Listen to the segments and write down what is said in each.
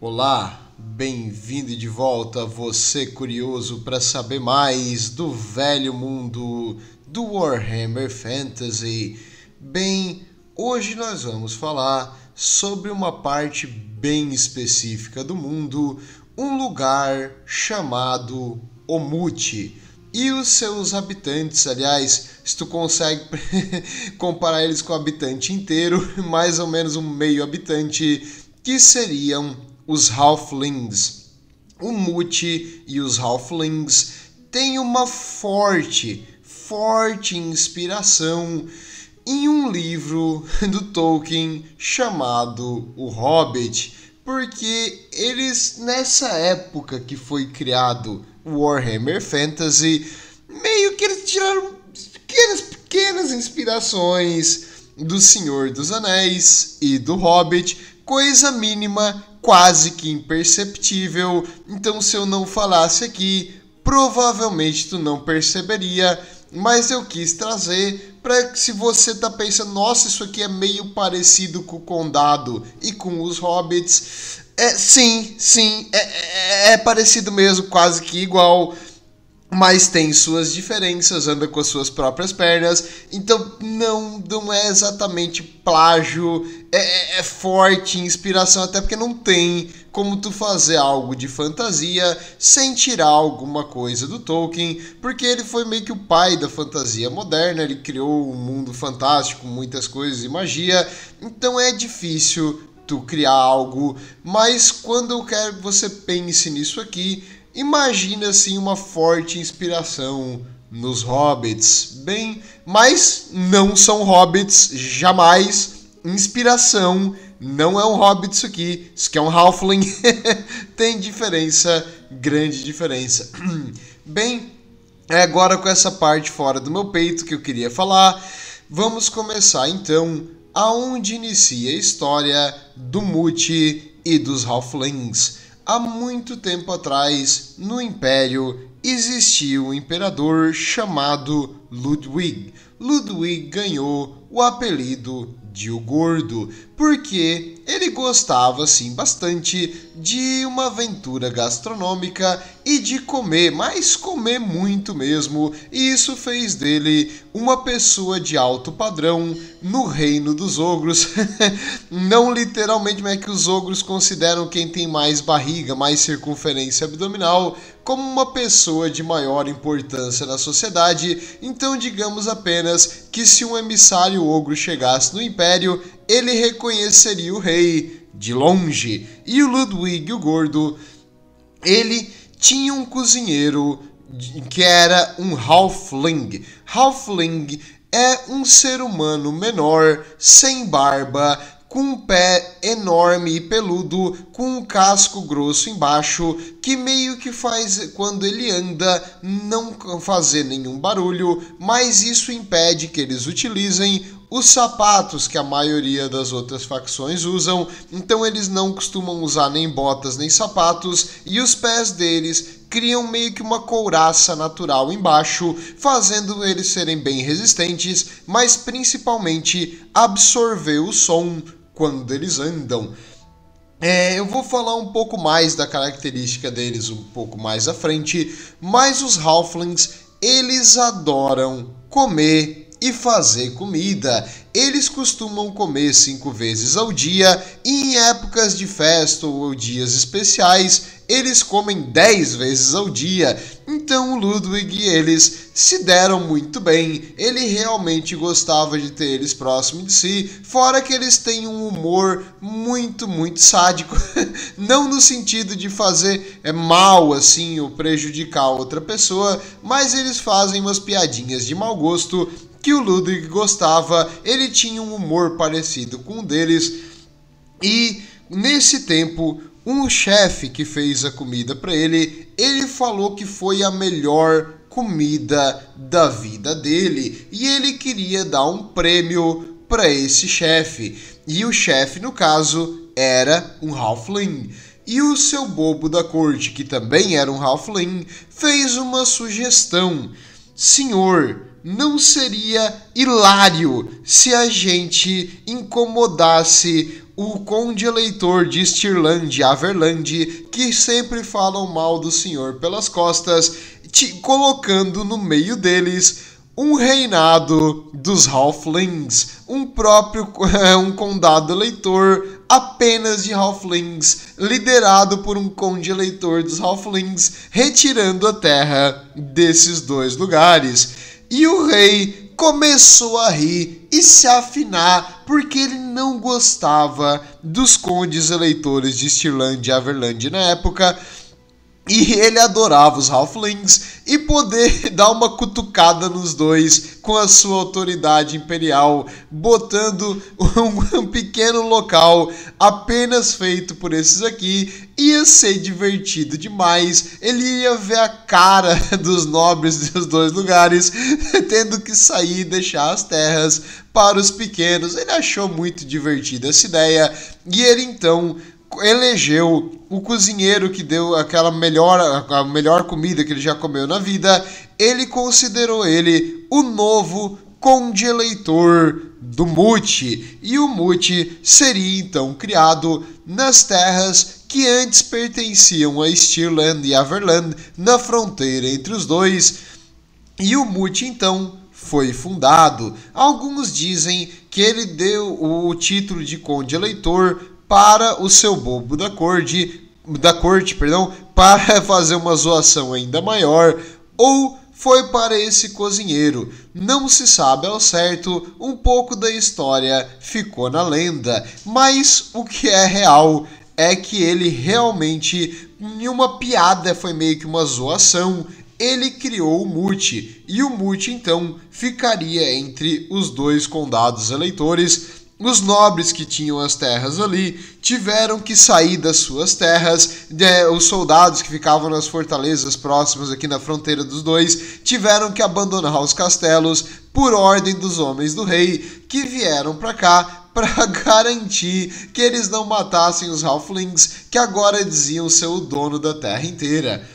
Olá, bem-vindo de volta, você curioso para saber mais do velho mundo do Warhammer Fantasy. Bem, hoje nós vamos falar sobre uma parte bem específica do mundo, um lugar chamado Omut. E os seus habitantes, aliás, se tu consegue comparar eles com o habitante inteiro, mais ou menos um meio habitante, que seriam os Halflings. O Muti e os Halflings têm uma forte inspiração em um livro do Tolkien chamado O Hobbit, porque eles, nessa época que foi criado o Warhammer Fantasy, meio que eles tiraram pequenas inspirações do Senhor dos Anéis e do Hobbit, coisa mínima, quase que imperceptível. Então, se eu não falasse aqui, provavelmente tu não perceberia, mas eu quis trazer para que, se você tá pensando, nossa, isso aqui é meio parecido com o Condado e com os Hobbits, sim, é parecido mesmo, quase que igual, mas tem suas diferenças, anda com as suas próprias pernas, então não é exatamente plágio, é forte inspiração, até porque não tem como tu fazer algo de fantasia sem tirar alguma coisa do Tolkien, porque ele foi meio que o pai da fantasia moderna, ele criou um mundo fantástico, muitas coisas e magia, então é difícil tu criar algo, mas quando eu quero que você pense nisso aqui, imagina assim uma forte inspiração nos hobbits. Bem, mas não são hobbits, jamais. Inspiração, não é um hobbit isso aqui é um halfling. Tem diferença, grande diferença. Bem, agora com essa parte fora do meu peito que eu queria falar, vamos começar então aonde inicia a história do Muti e dos halflings. Há muito tempo atrás, no Império, existia um imperador chamado Ludwig. Ludwig ganhou o apelido de o Gordo, porque ele gostava, sim, bastante de uma aventura gastronômica e de comer, mas comer muito mesmo, e isso fez dele uma pessoa de alto padrão no reino dos ogros. Não literalmente, mas é que os ogros consideram quem tem mais barriga, mais circunferência abdominal, como uma pessoa de maior importância na sociedade. Então digamos apenas que se um emissário ogro chegasse no Império, ele reconheceria o rei de longe. E o Ludwig o Gordo, ele tinha um cozinheiro que era um halfling. Halfling é um ser humano menor, sem barba, com um pé enorme e peludo, com um casco grosso embaixo, que meio que faz, quando ele anda, não fazer nenhum barulho, mas isso impede que eles utilizem os sapatos que a maioria das outras facções usam, então eles não costumam usar nem botas nem sapatos, e os pés deles criam meio que uma couraça natural embaixo, fazendo eles serem bem resistentes, mas principalmente absorver o som quando eles andam. Eu vou falar um pouco mais da característica deles um pouco mais à frente, mas os halflings, eles adoram comer e fazer comida. Eles costumam comer 5 vezes ao dia e em épocas de festa ou dias especiais eles comem 10 vezes ao dia. Então o Ludwig e eles se deram muito bem, ele realmente gostava de ter eles próximo de si, fora que eles têm um humor muito sádico, não no sentido de fazer mal assim ou prejudicar outra pessoa, mas eles fazem umas piadinhas de mau gosto que o Ludwig gostava, ele tinha um humor parecido com o deles, e nesse tempo, um chefe que fez a comida para ele falou que foi a melhor comida da vida dele, e ele queria dar um prêmio para esse chefe, e o chefe, no caso, era um halfling. E o seu bobo da corte, que também era um halfling, fez uma sugestão: senhor, não seria hilário se a gente incomodasse o conde eleitor de Stirland e Averland, que sempre falam mal do senhor pelas costas, colocando no meio deles um reinado dos Halflings, um condado eleitor apenas de Halflings, liderado por um conde eleitor dos Halflings, retirando a terra desses dois lugares. E o rei começou a rir e se afinar porque ele não gostava dos condes eleitores de Stirland e Averland na época. E ele adorava os Halflings e poder dar uma cutucada nos dois com a sua autoridade imperial, botando um pequeno local apenas feito por esses aqui, ia ser divertido demais. Ele ia ver a cara dos nobres dos dois lugares tendo que sair e deixar as terras para os pequenos. Ele achou muito divertida essa ideia e ele então elegeu o cozinheiro que deu a melhor comida que ele já comeu na vida. Ele considerou ele o novo conde eleitor do Mute, e o Mute seria então criado nas terras que antes pertenciam a Stirland e Averland, na fronteira entre os dois, e o Mute então foi fundado. Alguns dizem que ele deu o título de conde eleitor para o seu bobo da corte, para fazer uma zoação ainda maior, ou foi para esse cozinheiro. Não se sabe ao certo, um pouco da história ficou na lenda, mas o que é real é que ele realmente, em uma piada, foi meio que uma zoação, ele criou o Mute, e o Mute então ficaria entre os dois condados eleitores. Os nobres que tinham as terras ali tiveram que sair das suas terras, os soldados que ficavam nas fortalezas próximas aqui na fronteira dos dois tiveram que abandonar os castelos por ordem dos homens do rei, que vieram para cá para garantir que eles não matassem os Halflings, que agora diziam ser o dono da terra inteira.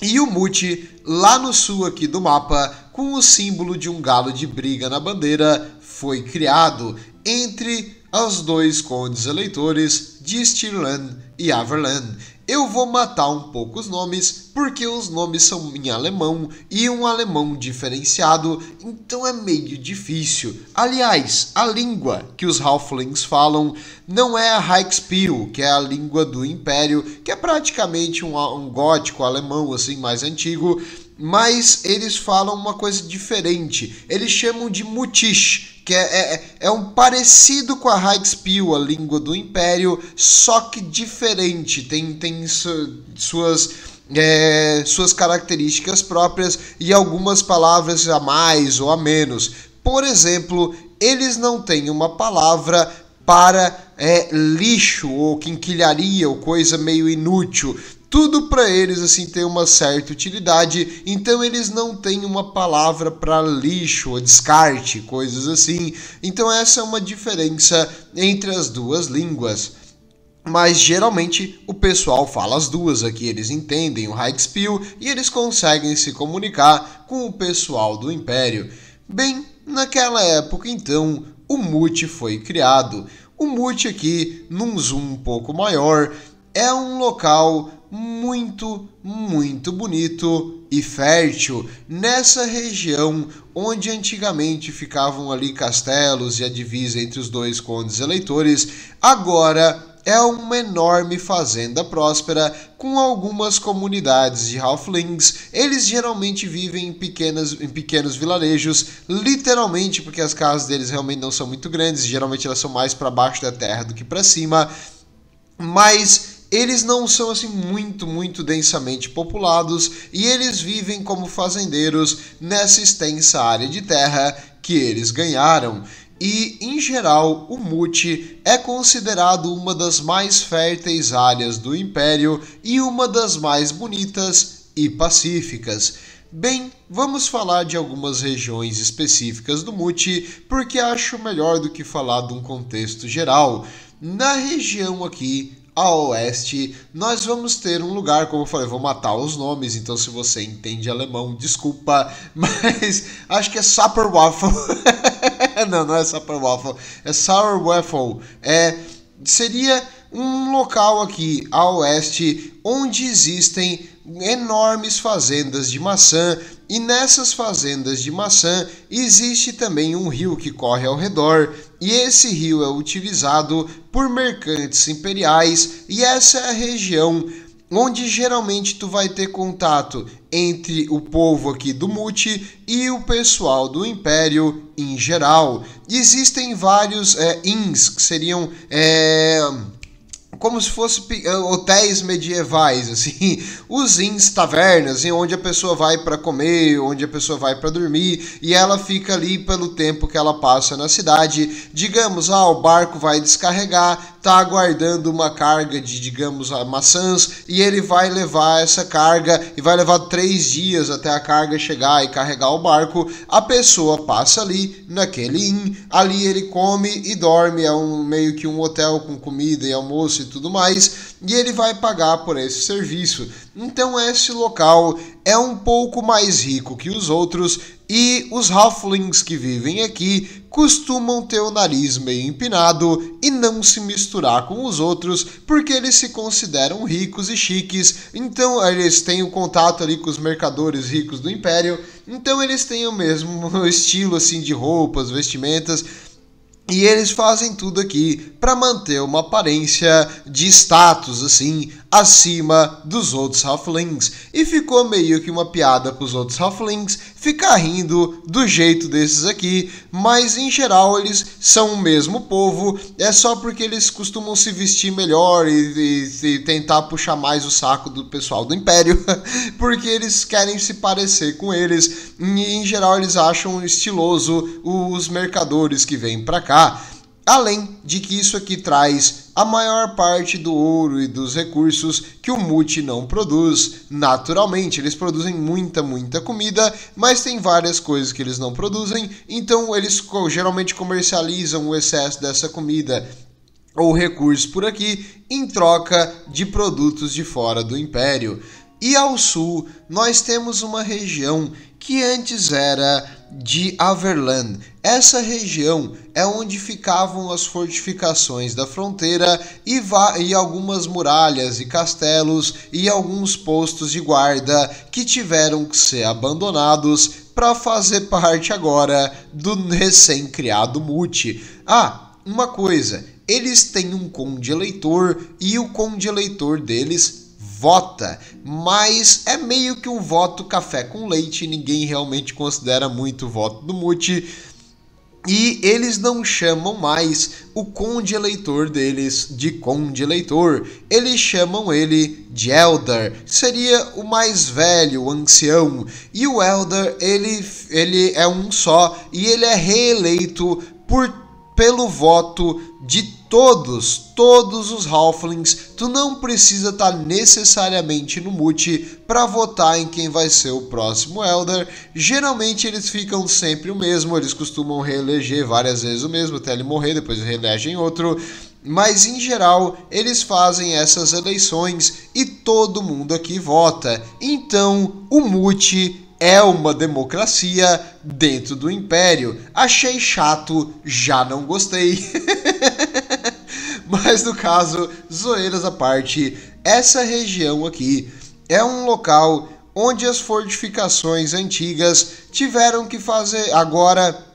E o Mute, lá no sul aqui do mapa, com o símbolo de um galo de briga na bandeira, foi criado entre os dois condes eleitores de Stirland e Averland. Eu vou matar um pouco os nomes, porque os nomes são em alemão e um alemão diferenciado, então é meio difícil. Aliás, a língua que os Halflings falam não é a Reichspiel, que é a língua do Império, que é praticamente um gótico alemão assim mais antigo, mas eles falam uma coisa diferente. Eles chamam de Mutisch, que é um parecido com a Reichspiel, a língua do Império, só que diferente, tem suas características próprias e algumas palavras a mais ou a menos. Por exemplo, eles não têm uma palavra para lixo ou quinquilharia ou coisa meio inútil. Tudo para eles assim tem uma certa utilidade, então eles não têm uma palavra para lixo ou descarte, coisas assim. Então essa é uma diferença entre as duas línguas. Mas geralmente o pessoal fala as duas aqui, eles entendem o Reichspiel e eles conseguem se comunicar com o pessoal do Império. Bem, naquela época então o Mute foi criado. O Mute aqui, num zoom um pouco maior, é um local muito, muito bonito e fértil nessa região onde antigamente ficavam ali castelos e a divisa entre os dois condes eleitores. Agora é uma enorme fazenda próspera com algumas comunidades de Halflings. Eles geralmente vivem em pequenos vilarejos, literalmente porque as casas deles realmente não são muito grandes, geralmente elas são mais para baixo da terra do que para cima, mas eles não são assim muito densamente populados e eles vivem como fazendeiros nessa extensa área de terra que eles ganharam. E, em geral, o Mute é considerado uma das mais férteis áreas do Império e uma das mais bonitas e pacíficas. Bem, vamos falar de algumas regiões específicas do Mute, porque acho melhor do que falar de um contexto geral. Na região aqui a oeste, nós vamos ter um lugar, como eu falei, eu vou matar os nomes, então se você entende alemão, desculpa, mas acho que é Sapperwaffle. Não é Sapperwaffle, é Sauerwaffle. seria um local aqui a oeste onde existem enormes fazendas de maçã, e nessas fazendas de maçã existe também um rio que corre ao redor, e esse rio é utilizado por mercantes imperiais, e essa é a região onde geralmente tu vai ter contato entre o povo aqui do Muti e o pessoal do Império em geral. Existem vários inns, que seriam como se fossem hotéis medievais, assim, os inns, tavernas, em onde a pessoa vai para comer, onde a pessoa vai para dormir, e ela fica ali pelo tempo que ela passa na cidade. Digamos, o barco vai descarregar, tá aguardando uma carga de, digamos, maçãs, e ele vai levar essa carga, e vai levar 3 dias até a carga chegar e carregar o barco. A pessoa passa ali, naquele inn, ali ele come e dorme, é meio que um hotel com comida e almoço e tudo mais, e ele vai pagar por esse serviço. Então esse local é um pouco mais rico que os outros, e os halflings que vivem aqui costumam ter o nariz meio empinado e não se misturar com os outros, porque eles se consideram ricos e chiques. Então eles têm o contato ali com os mercadores ricos do Império, então eles têm o mesmo estilo assim de roupas, vestimentas, e eles fazem tudo aqui para manter uma aparência de status, assim, acima dos outros halflings. E ficou meio que uma piada para os outros halflings ficar rindo do jeito desses aqui, mas em geral eles são o mesmo povo, é só porque eles costumam se vestir melhor e tentar puxar mais o saco do pessoal do Império, porque eles querem se parecer com eles, e em geral eles acham estiloso os mercadores que vêm para cá. Além de que isso aqui traz a maior parte do ouro e dos recursos que o Muti não produz. Naturalmente, eles produzem muita comida, mas tem várias coisas que eles não produzem, então eles geralmente comercializam o excesso dessa comida ou recursos por aqui em troca de produtos de fora do Império. E ao sul, nós temos uma região que antes era de Averland. Essa região é onde ficavam as fortificações da fronteira e algumas muralhas e castelos e alguns postos de guarda que tiveram que ser abandonados para fazer parte agora do recém-criado Muti. Uma coisa, eles têm um conde eleitor e o conde eleitor deles vota, mas é meio que um voto café com leite, ninguém realmente considera muito o voto do Muti, e eles não chamam mais o conde eleitor deles de conde eleitor, eles chamam ele de Elder, seria o mais velho, o ancião, e o Elder ele é um só, e ele é reeleito pelo voto de todos os halflings. Tu não precisa estar necessariamente no Muti para votar em quem vai ser o próximo Elder. Geralmente eles ficam sempre o mesmo, eles costumam reeleger várias vezes o mesmo até ele morrer, depois reelegem outro. Mas em geral eles fazem essas eleições e todo mundo aqui vota. Então o Muti é uma democracia dentro do Império. Achei chato, já não gostei. Mas no caso, zoeiras à parte, essa região aqui é um local onde as fortificações antigas tiveram que fazer agora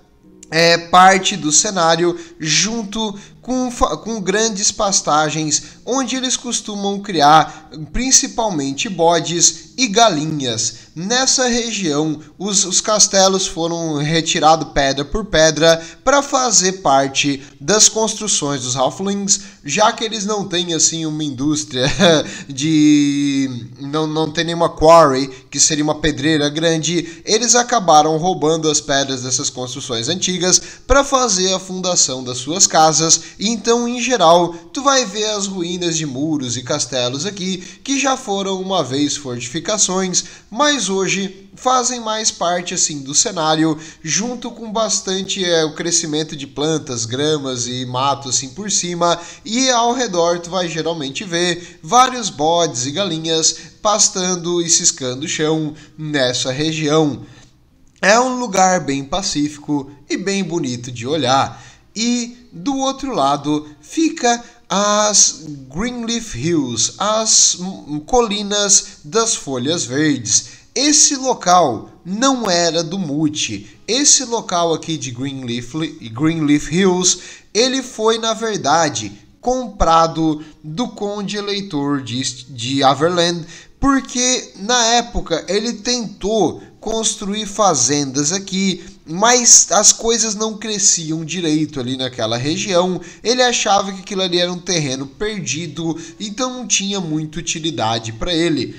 parte do cenário junto com grandes pastagens onde eles costumam criar principalmente bodes e galinhas. Nessa região, os castelos foram retirados pedra por pedra para fazer parte das construções dos halflings, já que eles não têm assim uma indústria não tem nenhuma quarry, que seria uma pedreira grande, eles acabaram roubando as pedras dessas construções antigas para fazer a fundação das suas casas. Então, em geral, tu vai ver as ruínas de muros e castelos aqui que já foram uma vez fortificações, mas hoje fazem mais parte assim do cenário, junto com bastante o crescimento de plantas, gramas e mato assim por cima, e ao redor tu vai geralmente ver vários bodes e galinhas pastando e ciscando o chão nessa região. É um lugar bem pacífico e bem bonito de olhar. E do outro lado fica as Greenleaf Hills, as colinas das folhas verdes. Esse local não era do Moot. Esse local aqui de Greenleaf Hills, ele foi, na verdade, comprado do Conde Eleitor de Averland, porque na época ele tentou construir fazendas aqui, mas as coisas não cresciam direito ali naquela região. Ele achava que aquilo ali era um terreno perdido, então não tinha muita utilidade para ele.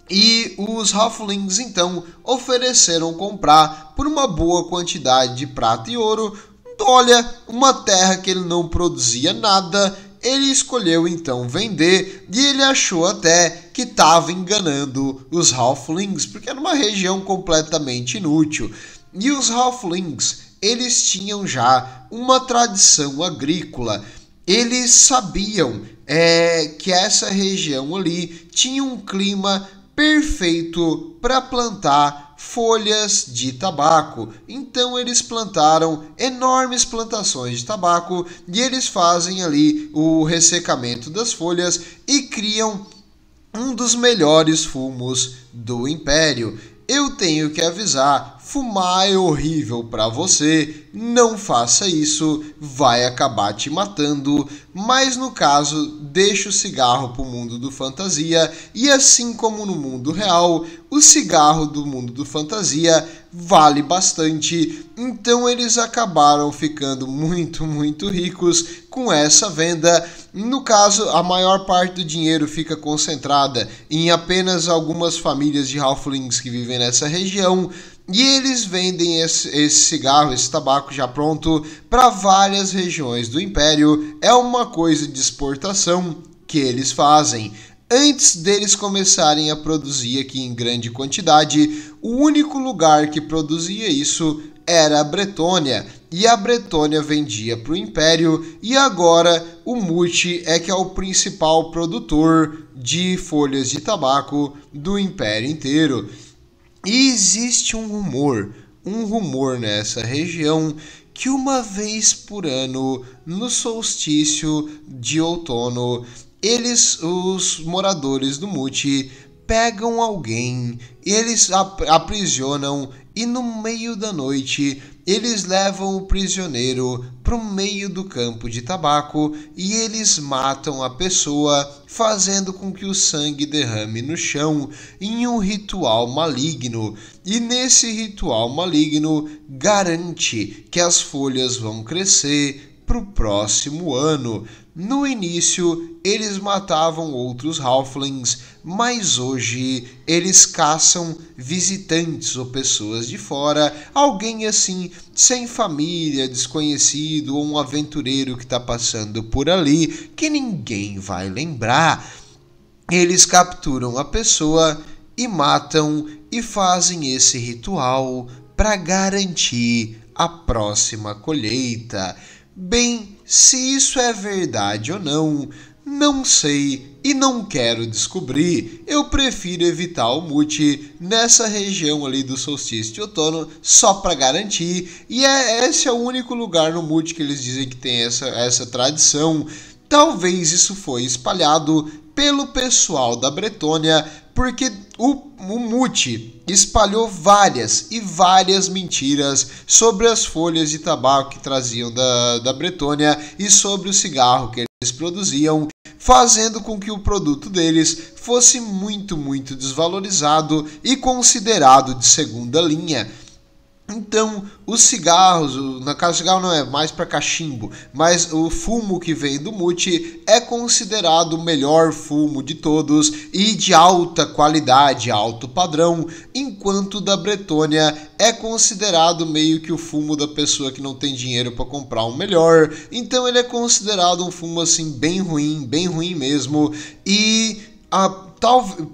E os Halflings então ofereceram comprar por uma boa quantidade de prata e ouro. Olha, uma terra que ele não produzia nada. Ele escolheu então vender e ele achou até que estava enganando os Halflings, porque era uma região completamente inútil. E os Halflings, eles tinham já uma tradição agrícola. Eles sabiam que essa região ali tinha um clima perfeito para plantar folhas de tabaco. Então eles plantaram enormes plantações de tabaco e eles fazem ali o ressecamento das folhas e criam um dos melhores fumos do Império. Eu tenho que avisar, fumar é horrível para você, não faça isso, vai acabar te matando, mas no caso, deixa o cigarro para o mundo do fantasia, e assim como no mundo real, o cigarro do mundo do fantasia vale bastante, então eles acabaram ficando muito ricos com essa venda. No caso, a maior parte do dinheiro fica concentrada em apenas algumas famílias de Halflings que vivem nessa região, e eles vendem esse cigarro, esse tabaco já pronto para várias regiões do Império. É uma coisa de exportação que eles fazem. Antes deles começarem a produzir aqui em grande quantidade, o único lugar que produzia isso era a Bretônia, e a Bretônia vendia para o Império, e agora o Moot é que é o principal produtor de folhas de tabaco do Império inteiro. E existe um rumor nessa região que uma vez por ano, no solstício de outono, os moradores do Moot, pegam alguém, eles aprisionam e no meio da noite eles levam o prisioneiro para o meio do campo de tabaco e eles matam a pessoa, fazendo com que o sangue derrame no chão em um ritual maligno. E nesse ritual maligno garante que as folhas vão crescer para o próximo ano. No início, eles matavam outros Halflings, mas hoje eles caçam visitantes ou pessoas de fora, alguém assim, sem família, desconhecido ou um aventureiro que está passando por ali, que ninguém vai lembrar. Eles capturam a pessoa e matam e fazem esse ritual para garantir a próxima colheita. Bem, se isso é verdade ou não, não sei e não quero descobrir. Eu prefiro evitar o Moot nessa região ali do solstício de outono só para garantir. E esse é o único lugar no Moot que eles dizem que tem essa tradição. Talvez isso foi espalhado pelo pessoal da Bretônia, porque o Moot espalhou várias mentiras sobre as folhas de tabaco que traziam da Bretônia e sobre o cigarro que eles produziam, fazendo com que o produto deles fosse muito desvalorizado e considerado de segunda linha. Então, os cigarros, no caso o cigarro não é mais para cachimbo, mas o fumo que vem do Moot é considerado o melhor fumo de todos e de alta qualidade, alto padrão, enquanto o da Bretônia é considerado meio que o fumo da pessoa que não tem dinheiro para comprar um melhor. Então ele é considerado um fumo assim bem ruim mesmo. E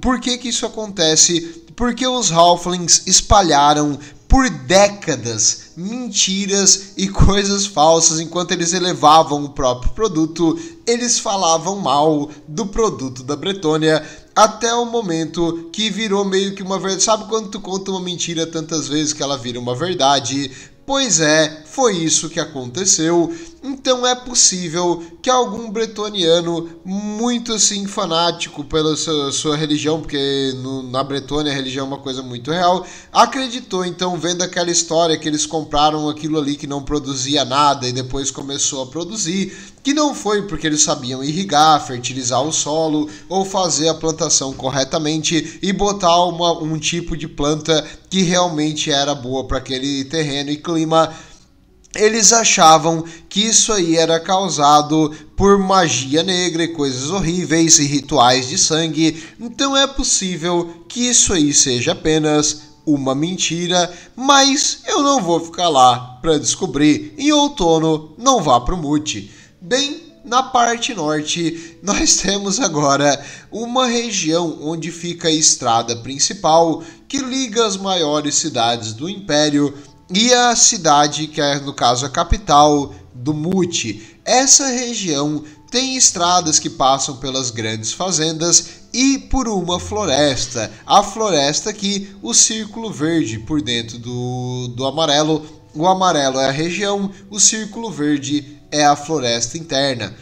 por que isso acontece? Porque os Halflings espalharam por décadas mentiras e coisas falsas. Enquanto eles elevavam o próprio produto, eles falavam mal do produto da Bretônia, até o momento que virou meio que uma verdade. Sabe quando tu conta uma mentira tantas vezes que ela vira uma verdade? Pois é, foi isso que aconteceu. Então é possível que algum bretoniano muito assim fanático pela sua religião, porque na Bretônia a religião é uma coisa muito real, acreditou então, vendo aquela história que eles compraram aquilo ali que não produzia nada e depois começou a produzir, que não foi porque eles sabiam irrigar, fertilizar o solo ou fazer a plantação corretamente e botar um tipo de planta que realmente era boa para aquele terreno e clima. Eles achavam que isso aí era causado por magia negra e coisas horríveis e rituais de sangue. Então é possível que isso aí seja apenas uma mentira, mas eu não vou ficar lá para descobrir. Em outono, não vá pro Mute. Bem, na parte norte, nós temos agora uma região onde fica a estrada principal que liga as maiores cidades do Império e a cidade, que é no caso a capital do Mute. Essa região tem estradas que passam pelas grandes fazendas e por uma floresta. A floresta aqui, o círculo verde por dentro do amarelo. O amarelo é a região, o círculo verde é a floresta interna.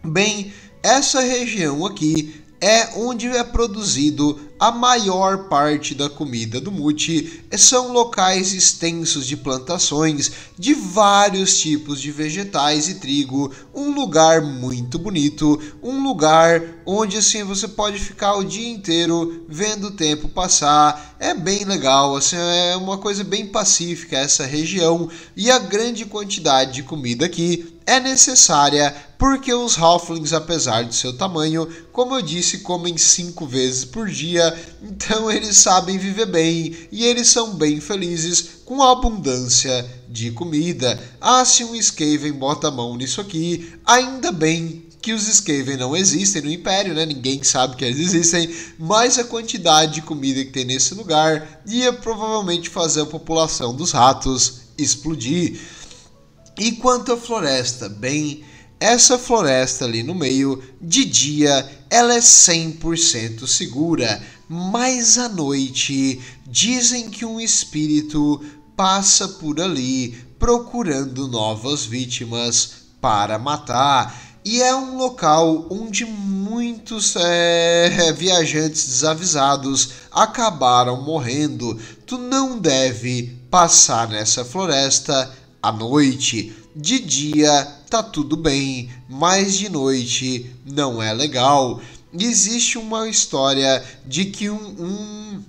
Bem, essa região aqui é onde é produzido a maior parte da comida do Mute. São locais extensos de plantações de vários tipos de vegetais e trigo, um lugar muito bonito, um lugar onde assim você pode ficar o dia inteiro vendo o tempo passar. É bem legal, assim, é uma coisa bem pacífica essa região, e a grande quantidade de comida aqui é necessária porque os halflings, apesar do seu tamanho, como eu disse, comem 5 vezes por dia, então eles sabem viver bem e eles são bem felizes com a abundância de comida. Se um Skaven bota a mão nisso aqui, ainda bem que os Skaven não existem no Império, né? Ninguém sabe que eles existem, mas a quantidade de comida que tem nesse lugar ia provavelmente fazer a população dos ratos explodir. E quanto à floresta? Bem, essa floresta ali no meio, de dia, ela é 100% segura, mas à noite dizem que um espírito passa por ali procurando novas vítimas para matar. E é um local onde muitos viajantes desavisados acabaram morrendo. Tu não deve passar nessa floresta à noite. De dia tá tudo bem, mas de noite não é legal. Existe uma história de que um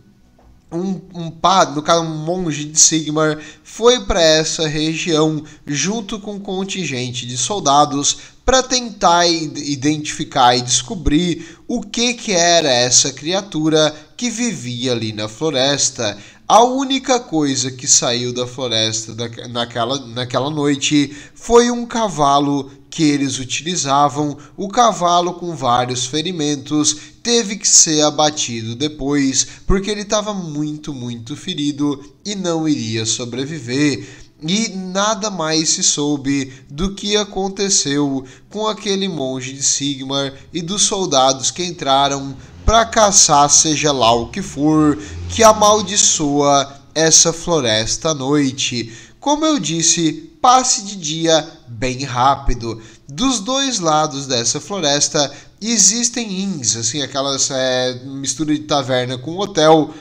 padre, no caso um monge de Sigmar, foi para essa região junto com um contingente de soldados para tentar identificar e descobrir o que era essa criatura que vivia ali na floresta. A única coisa que saiu da floresta naquela noite foi um cavalo que eles utilizavam. O cavalo, com vários ferimentos, teve que ser abatido depois, porque ele estava muito ferido e não iria sobreviver. E nada mais se soube do que aconteceu com aquele monge de Sigmar e dos soldados que entraram para caçar seja lá o que for que amaldiçoa essa floresta à noite. Como eu disse, passe de dia bem rápido. Dos dois lados dessa floresta existem inns, assim, aquelas mistura de taverna com hotel,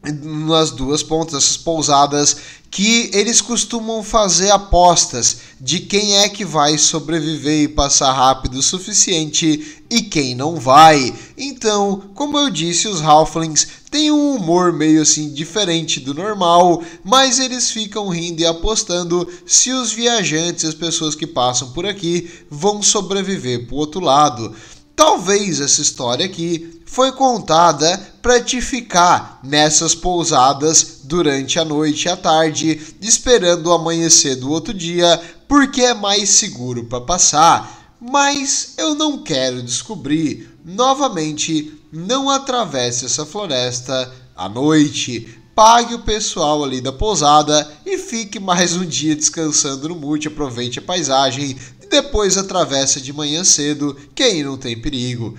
nas duas pontas, essas pousadas, que eles costumam fazer apostas de quem é que vai sobreviver e passar rápido o suficiente e quem não vai. Então, como eu disse, os halflings têm um humor meio assim diferente do normal, mas eles ficam rindo e apostando se os viajantes, as pessoas que passam por aqui, vão sobreviver pro outro lado. Talvez essa história aqui foi contada para te ficar nessas pousadas durante a noite e a tarde, esperando o amanhecer do outro dia, porque é mais seguro para passar. Mas eu não quero descobrir. Novamente, não atravesse essa floresta à noite. Pague o pessoal ali da pousada e fique mais um dia descansando no Mute, aproveite a paisagem e depois atravessa de manhã cedo, que aí não tem perigo.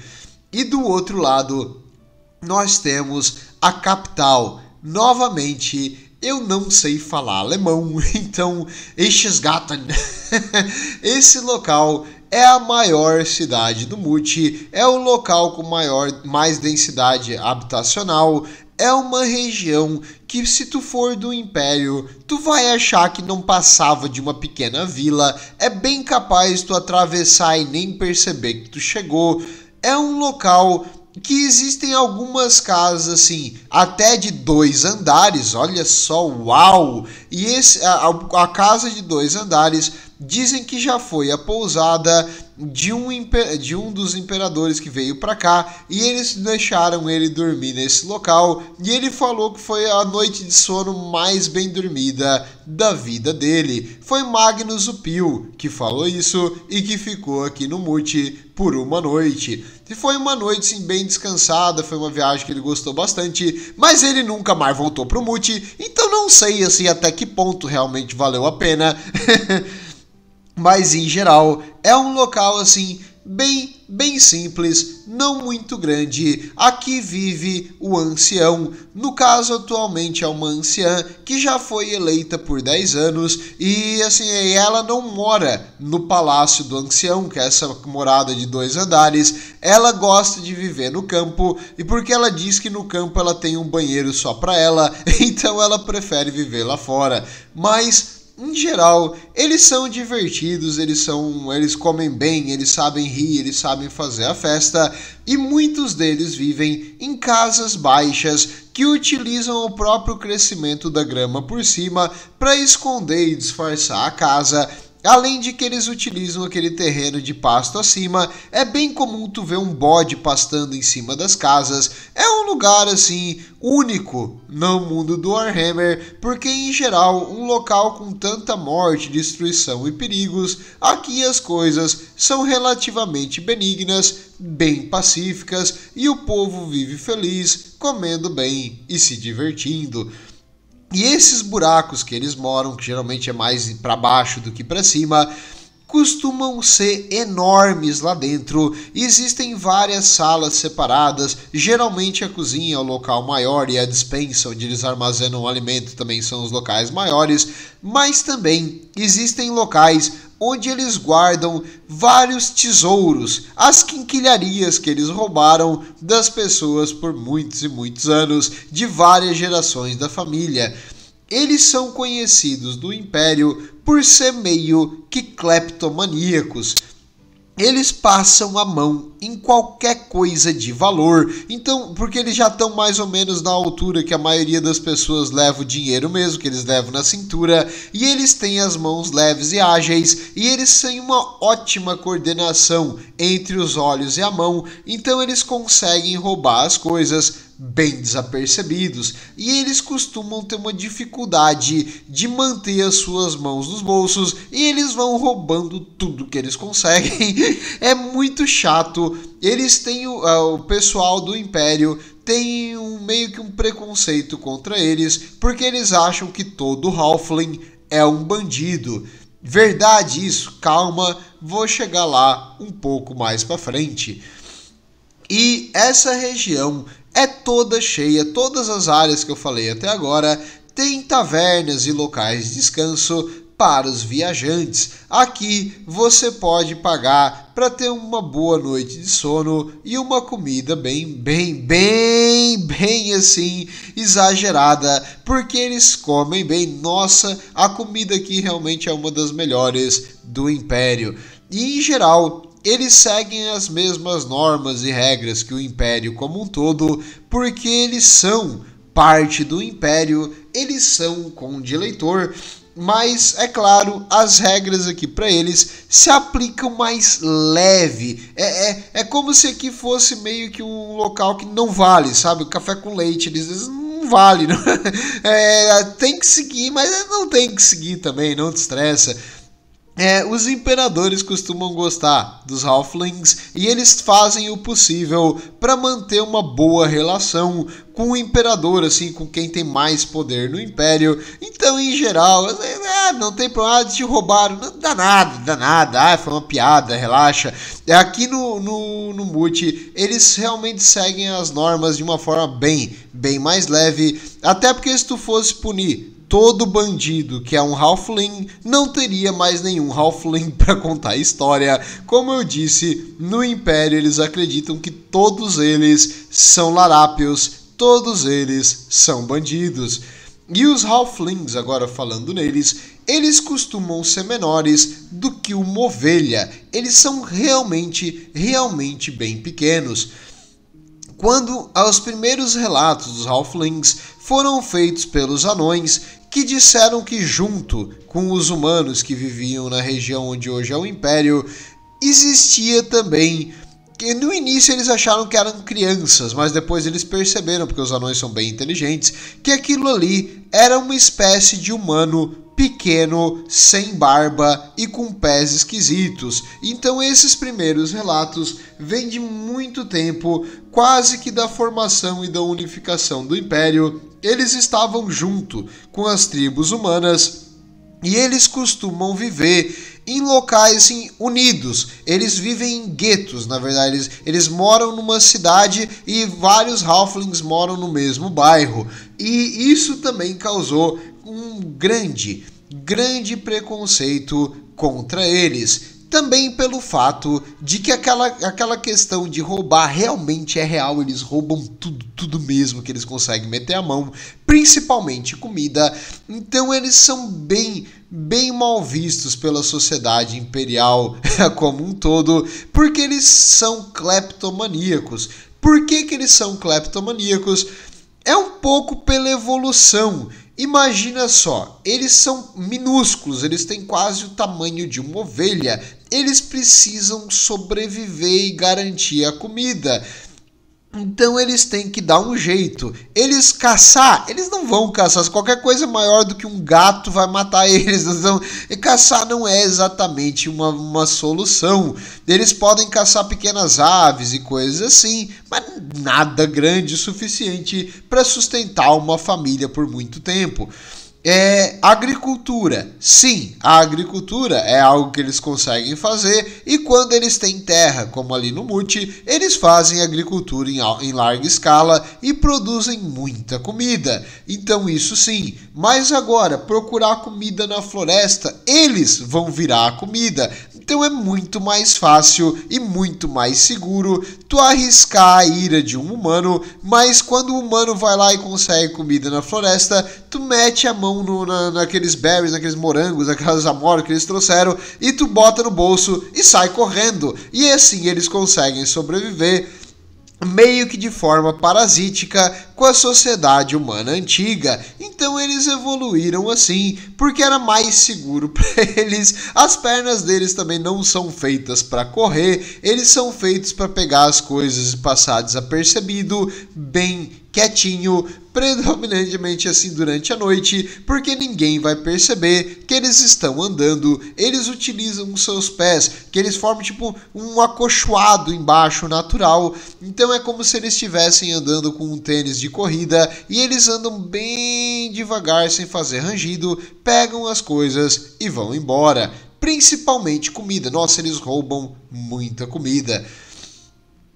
E do outro lado, nós temos a capital. Novamente, eu não sei falar alemão, então Eichsgarten, esse local é a maior cidade do Mut, é o local com mais densidade habitacional, é uma região que, se tu for do Império, tu vai achar que não passava de uma pequena vila, é bem capaz tu atravessar e nem perceber que tu chegou. É um local que existem algumas casas assim, até de 2 andares, olha só, uau! E a casa de 2 andares dizem que já foi a pousada de um dos imperadores que veio para cá, e eles deixaram ele dormir nesse local, e ele falou que foi a noite de sono mais bem dormida da vida dele. Foi Magnus o Pio que falou isso e que ficou aqui no Mut por uma noite. E foi uma noite sim, bem descansada, foi uma viagem que ele gostou bastante, mas ele nunca mais voltou pro Mut, então não sei assim até que ponto realmente valeu a pena. Mas em geral é um local assim bem simples, não muito grande. Aqui vive o ancião, no caso atualmente é uma anciã que já foi eleita por 10 anos e assim ela não mora no palácio do ancião, que é essa morada de 2 andares. Ela gosta de viver no campo e porque ela diz que no campo ela tem um banheiro só para ela, então ela prefere viver lá fora. Mas em geral, eles são divertidos, eles comem bem, eles sabem rir, eles sabem fazer a festa, e muitos deles vivem em casas baixas que utilizam o próprio crescimento da grama por cima para esconder e disfarçar a casa. Além de que eles utilizam aquele terreno de pasto acima, é bem comum tu ver um bode pastando em cima das casas. É um lugar assim único no mundo do Warhammer, porque em geral um local com tanta morte, destruição e perigos, aqui as coisas são relativamente benignas, bem pacíficas e o povo vive feliz, comendo bem e se divertindo. E esses buracos que eles moram, que geralmente é mais para baixo do que para cima, costumam ser enormes lá dentro. Existem várias salas separadas, geralmente a cozinha é o local maior e a despensa onde eles armazenam o alimento também são os locais maiores, mas também existem locais onde eles guardam vários tesouros, as quinquilharias que eles roubaram das pessoas por muitos e muitos anos, de várias gerações da família. Eles são conhecidos do Império por ser meio que cleptomaníacos. Eles passam a mão em qualquer coisa de valor, então, porque eles já estão mais ou menos na altura que a maioria das pessoas leva o dinheiro mesmo, que eles levam na cintura, e eles têm as mãos leves e ágeis, e eles têm uma ótima coordenação entre os olhos e a mão, então eles conseguem roubar as coisas bem desapercebidos, e eles costumam ter uma dificuldade de manter as suas mãos nos bolsos, e eles vão roubando tudo que eles conseguem. É muito chato. Eles têm o pessoal do Império tem meio que um preconceito contra eles, porque eles acham que todo Halfling é um bandido. Verdade isso? Calma, vou chegar lá um pouco mais para frente. E essa região é toda cheia, todas as áreas que eu falei até agora tem tavernas e locais de descanso para os viajantes. Aqui você pode pagar para ter uma boa noite de sono e uma comida bem assim exagerada, porque eles comem bem. Nossa, a comida aqui realmente é uma das melhores do Império. E em geral, eles seguem as mesmas normas e regras que o Império como um todo, porque eles são parte do Império, eles são um conde eleitor, mas é claro, as regras aqui para eles se aplicam mais leve. É como se aqui fosse meio que um local que não vale, sabe? O café com leite, eles dizem, não vale. Não? Tem que seguir, mas não tem que seguir também, não te estressa. Os imperadores costumam gostar dos Halflings e eles fazem o possível para manter uma boa relação com o imperador, assim, com quem tem mais poder no Império. Então, em geral, não tem problema, te roubaram, não dá nada, foi uma piada, relaxa. Aqui no Mut, eles realmente seguem as normas de uma forma bem mais leve, até porque se tu fosse punir todo bandido que é um halfling não teria mais nenhum halfling para contar a história. Como eu disse, no Império eles acreditam que todos eles são larápios, todos eles são bandidos. E os halflings, agora falando neles, eles costumam ser menores do que uma ovelha. Eles são realmente bem pequenos. Quando os primeiros relatos dos halflings foram feitos pelos anões, que disseram que junto com os humanos que viviam na região onde hoje é o Império, existia também, que no início eles acharam que eram crianças, mas depois eles perceberam, porque os anões são bem inteligentes, que aquilo ali era uma espécie de humano pequeno, sem barba e com pés esquisitos. Então esses primeiros relatos vêm de muito tempo, quase que da formação e da unificação do Império. Eles estavam junto com as tribos humanas e eles costumam viver em locais unidos. Eles vivem em guetos, na verdade. Eles moram numa cidade e vários halflings moram no mesmo bairro. E isso também causou um grande preconceito contra eles. Também pelo fato de que aquela questão de roubar realmente é real. Eles roubam tudo mesmo que eles conseguem meter a mão, principalmente comida. Então eles são bem mal vistos pela sociedade imperial como um todo, porque eles são cleptomaníacos. Por que eles são cleptomaníacos? É um pouco pela evolução. Imagina só, eles são minúsculos, eles têm quase o tamanho de uma ovelha. Eles precisam sobreviver e garantir a comida. Então eles têm que dar um jeito. Eles não vão caçar. Se qualquer coisa maior do que um gato vai matar eles. Então, caçar não é exatamente uma solução. Eles podem caçar pequenas aves e coisas assim, mas nada grande o suficiente para sustentar uma família por muito tempo. Agricultura. Sim, a agricultura é algo que eles conseguem fazer, e quando eles têm terra, como ali no Mute, eles fazem agricultura em larga escala e produzem muita comida. Então isso sim, mas agora, procurar comida na floresta, eles vão virar a comida. Então é muito mais fácil e muito mais seguro tu arriscar a ira de um humano, mas quando o humano vai lá e consegue comida na floresta, tu mete a mão naqueles berries, naqueles morangos, naquelas amoras que eles trouxeram, e tu bota no bolso e sai correndo. E assim eles conseguem sobreviver meio que de forma parasítica com a sociedade humana antiga. Então eles evoluíram assim, porque era mais seguro para eles. As pernas deles também não são feitas para correr, eles são feitos para pegar as coisas e passar desapercebido, bem quietinho, predominantemente assim durante a noite, porque ninguém vai perceber que eles estão andando. Eles utilizam os seus pés, que eles formam tipo um acolchoado embaixo natural. Então é como se eles estivessem andando com um tênis de corrida, e eles andam bem devagar, sem fazer rangido, pegam as coisas e vão embora. Principalmente comida. Nossa, eles roubam muita comida.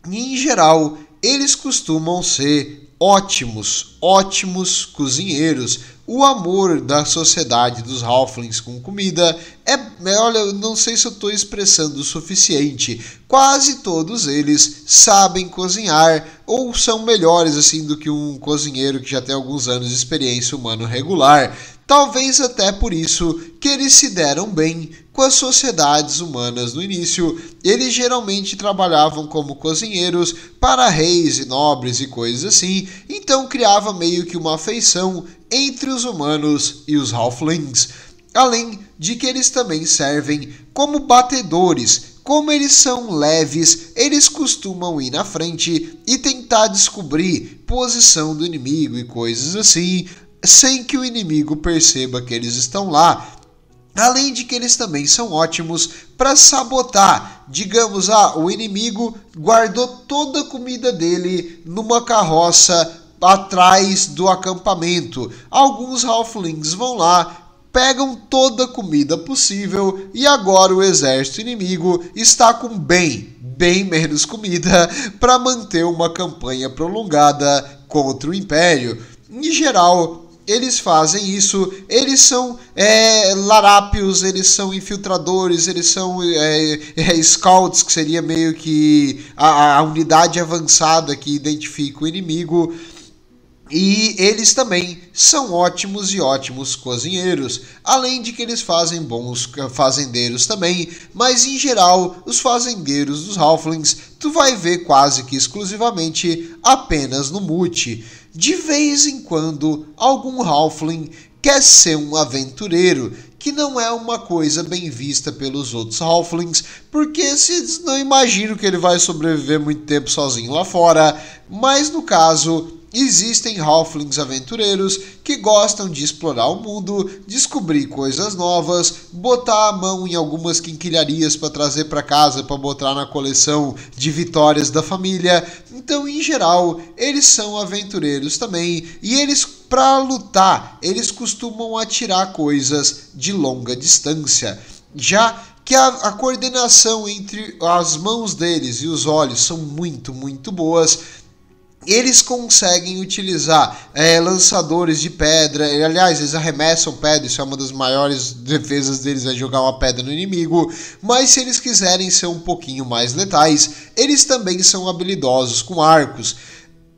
Em geral, eles costumam ser ótimos cozinheiros. O amor da sociedade dos halflings com comida olha, eu não sei se eu estou expressando o suficiente. Quase todos eles sabem cozinhar, ou são melhores assim do que um cozinheiro que já tem alguns anos de experiência humano regular. Talvez até por isso que eles se deram bem com as sociedades humanas no início. Eles geralmente trabalhavam como cozinheiros para reis e nobres e coisas assim, então criava meio que uma afeição entre os humanos e os halflings. Além de que eles também servem como batedores. Como eles são leves, eles costumam ir na frente e tentar descobrir posição do inimigo e coisas assim, sem que o inimigo perceba que eles estão lá. Além de que eles também são ótimos para sabotar. Digamos, o inimigo guardou toda a comida dele numa carroça atrás do acampamento. Alguns halflings vão lá, pegam toda a comida possível, e agora o exército inimigo está com bem menos comida para manter uma campanha prolongada contra o Império. Em geral, eles fazem isso, eles são larápios, eles são infiltradores, eles são scouts, que seria meio que a unidade avançada que identifica o inimigo. E eles também são ótimos e ótimos cozinheiros, além de que eles fazem bons fazendeiros também, mas em geral os fazendeiros dos Halflings tu vai ver quase que exclusivamente apenas no Mute. De vez em quando algum Halfling quer ser um aventureiro, que não é uma coisa bem vista pelos outros Halflings, porque vocês não imaginam que ele vai sobreviver muito tempo sozinho lá fora, mas no caso existem Halflings aventureiros que gostam de explorar o mundo, descobrir coisas novas, botar a mão em algumas quinquilharias para trazer para casa, para botar na coleção de vitórias da família. Então, em geral, eles são aventureiros também, e eles, para lutar, eles costumam atirar coisas de longa distância. Já que a coordenação entre as mãos deles e os olhos são muito, muito boas, eles conseguem utilizar lançadores de pedra. Aliás, eles arremessam pedra, isso é uma das maiores defesas deles, é jogar uma pedra no inimigo. Mas se eles quiserem ser um pouquinho mais letais, eles também são habilidosos com arcos.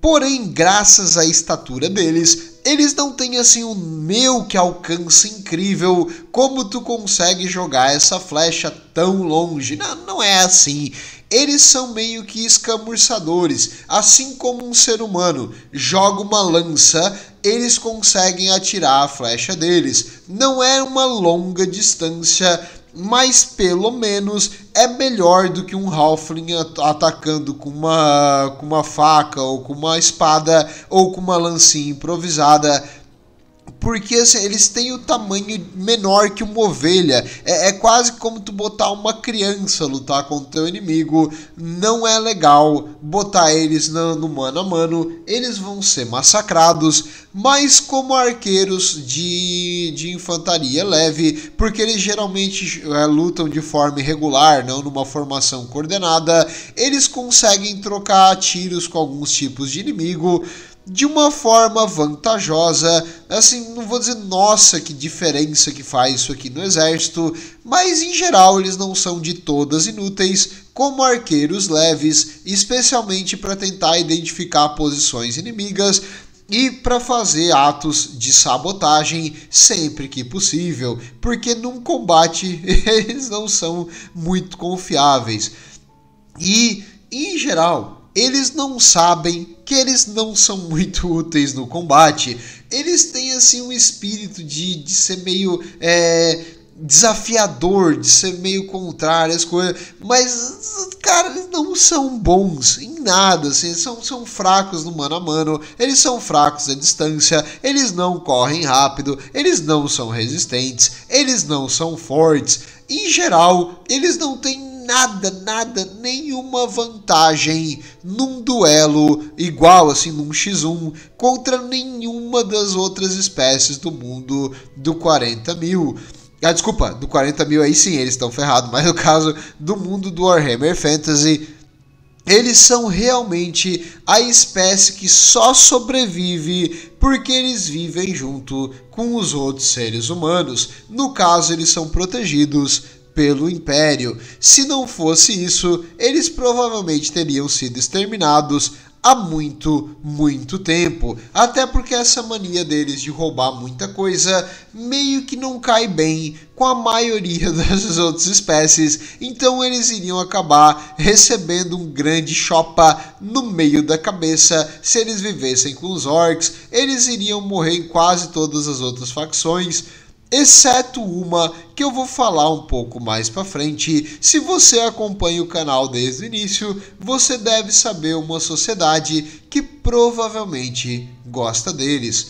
Porém, graças à estatura deles, eles não têm assim um meio que alcance incrível. Como tu consegue jogar essa flecha tão longe? Não é assim. Eles são meio que escamurçadores, assim como um ser humano joga uma lança, eles conseguem atirar a flecha deles. Não é uma longa distância, mas pelo menos é melhor do que um Halfling atacando com uma faca, ou com uma espada, ou com uma lancinha improvisada. Porque assim, eles têm o tamanho menor que uma ovelha. É quase como tu botar uma criança lutar contra o teu inimigo. Não é legal botar eles no mano a mano. Eles vão ser massacrados. Mas como arqueiros de infantaria leve, porque eles geralmente lutam de forma irregular, não numa formação coordenada, eles conseguem trocar tiros com alguns tipos de inimigo de uma forma vantajosa. Assim, não vou dizer, nossa, que diferença que faz isso aqui no exército, mas em geral eles não são de todas inúteis como arqueiros leves, especialmente para tentar identificar posições inimigas e para fazer atos de sabotagem sempre que possível, porque num combate eles não são muito confiáveis. E, em geral, eles não sabem que eles não são muito úteis no combate. Eles têm assim um espírito de ser meio desafiador, de ser meio contrário às coisas, mas, cara, eles não são bons em nada, assim, são fracos no mano a mano, eles são fracos à distância, eles não correm rápido, eles não são resistentes, eles não são fortes. Em geral, eles não têm nenhuma vantagem num duelo igual, assim, num X1, contra nenhuma das outras espécies do mundo do 40.000. Desculpa, do 40.000 aí sim, eles estão ferrados, mas no caso do mundo do Warhammer Fantasy, eles são realmente a espécie que só sobrevive porque eles vivem junto com os outros seres humanos. No caso, eles são protegidos pelo Império. Se não fosse isso, eles provavelmente teriam sido exterminados há muito, muito tempo. Até porque essa mania deles de roubar muita coisa meio que não cai bem com a maioria das outras espécies. Então eles iriam acabar recebendo um grande chopa no meio da cabeça. Se eles vivessem com os orcs, eles iriam morrer em quase todas as outras facções, exceto uma que eu vou falar um pouco mais pra frente. Se você acompanha o canal desde o início, você deve saber uma sociedade que provavelmente gosta deles.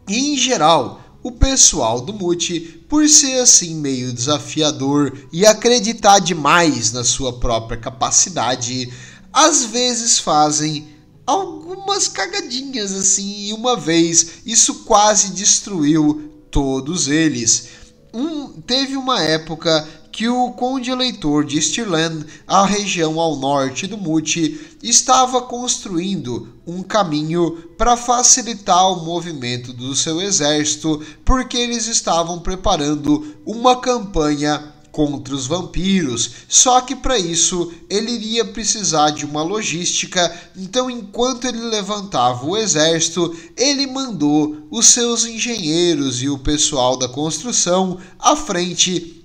E, em geral, o pessoal do Mute, por ser assim meio desafiador e acreditar demais na sua própria capacidade, às vezes fazem algumas cagadinhas assim, e uma vez isso quase destruiu todos eles. Teve uma época que o conde eleitor de Stirland, a região ao norte do Muti, estava construindo um caminho para facilitar o movimento do seu exército, porque eles estavam preparando uma campanha contra os vampiros, só que para isso ele iria precisar de uma logística. Então, enquanto ele levantava o exército, ele mandou os seus engenheiros e o pessoal da construção à frente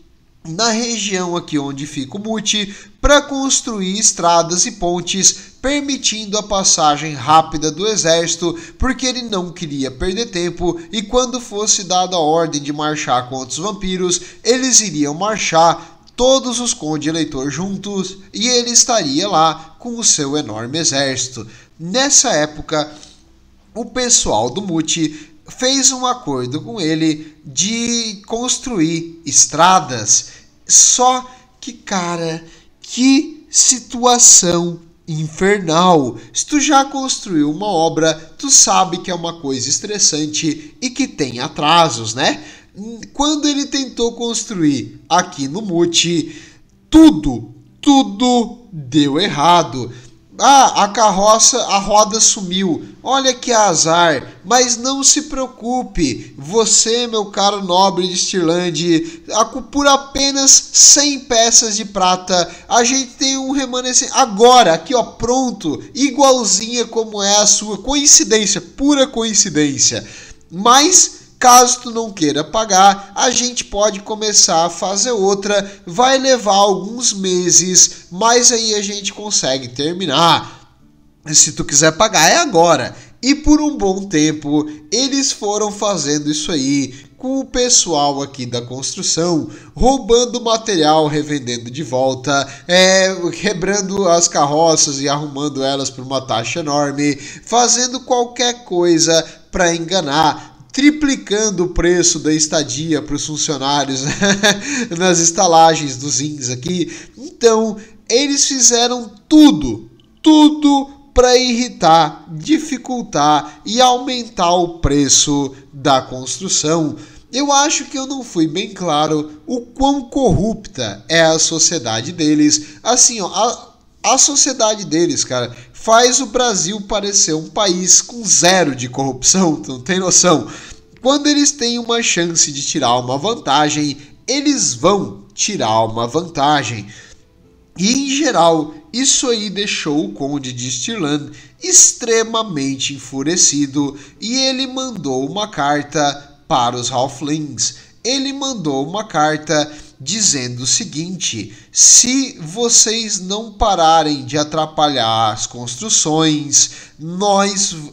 na região aqui onde fica o Muti, para construir estradas e pontes, permitindo a passagem rápida do exército, porque ele não queria perder tempo, e quando fosse dada a ordem de marchar contra os vampiros, eles iriam marchar, todos os conde eleitor juntos, e ele estaria lá com o seu enorme exército. Nessa época, o pessoal do Muti fez um acordo com ele de construir estradas. Só que, cara, que situação infernal. Se tu já construiu uma obra, tu sabe que é uma coisa estressante e que tem atrasos, né? Quando ele tentou construir aqui no Muti, tudo deu errado. A carroça, a roda sumiu. Olha que azar, mas não se preocupe. Você, meu caro nobre de Stirland, por apenas 100 peças de prata, a gente tem um remanescente. Agora, aqui ó, pronto, igualzinha como é a sua. Coincidência, pura coincidência. Mas caso tu não queira pagar, a gente pode começar a fazer outra. Vai levar alguns meses, mas aí a gente consegue terminar. Se tu quiser pagar, é agora. E por um bom tempo, eles foram fazendo isso aí com o pessoal aqui da construção, roubando material, revendendo de volta, quebrando as carroças e arrumando elas por uma taxa enorme, fazendo qualquer coisa para enganar, triplicando o preço da estadia para os funcionários nas estalagens dos Zins aqui. Então, eles fizeram tudo para irritar, dificultar e aumentar o preço da construção. Eu acho que eu não fui bem claro o quão corrupta é a sociedade deles. Assim, ó, a sociedade deles, cara, faz o Brasil parecer um país com zero de corrupção, tu não tem noção? Quando eles têm uma chance de tirar uma vantagem, eles vão tirar uma vantagem. E, em geral, isso aí deixou o conde de Stirland extremamente enfurecido, e ele mandou uma carta para os Halflings. Ele mandou uma carta dizendo o seguinte: se vocês não pararem de atrapalhar as construções,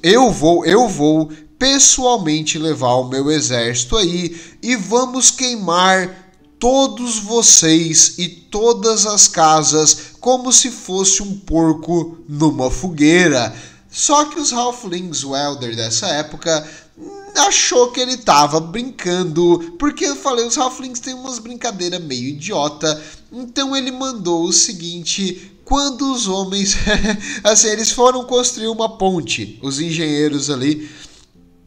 eu vou pessoalmente levar o meu exército aí e vamos queimar todos vocês e todas as casas como se fosse um porco numa fogueira. Só que os Halflings, o Elder dessa época, achou que ele tava brincando, porque eu falei, os Halflings têm umas brincadeiras meio idiota. Então ele mandou o seguinte: quando os homens assim, eles foram construir uma ponte, os engenheiros ali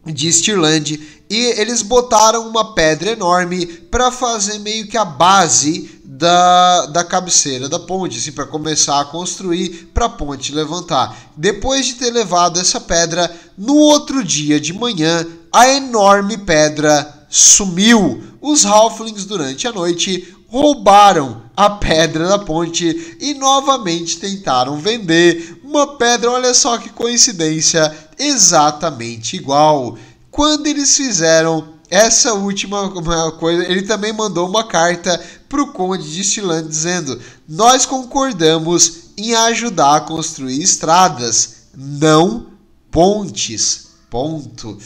de Stirland, e eles botaram uma pedra enorme para fazer meio que a base da cabeceira da ponte, assim, para começar a construir, para a ponte levantar. Depois de ter levado essa pedra, no outro dia de manhã, a enorme pedra sumiu. Os Halflings, durante a noite, roubaram a pedra da ponte e novamente tentaram vender uma pedra, olha só que coincidência, exatamente igual. Quando eles fizeram essa última coisa, ele também mandou uma carta para o conde de Stirland dizendo: nós concordamos em ajudar a construir estradas, não pontes. Ponto.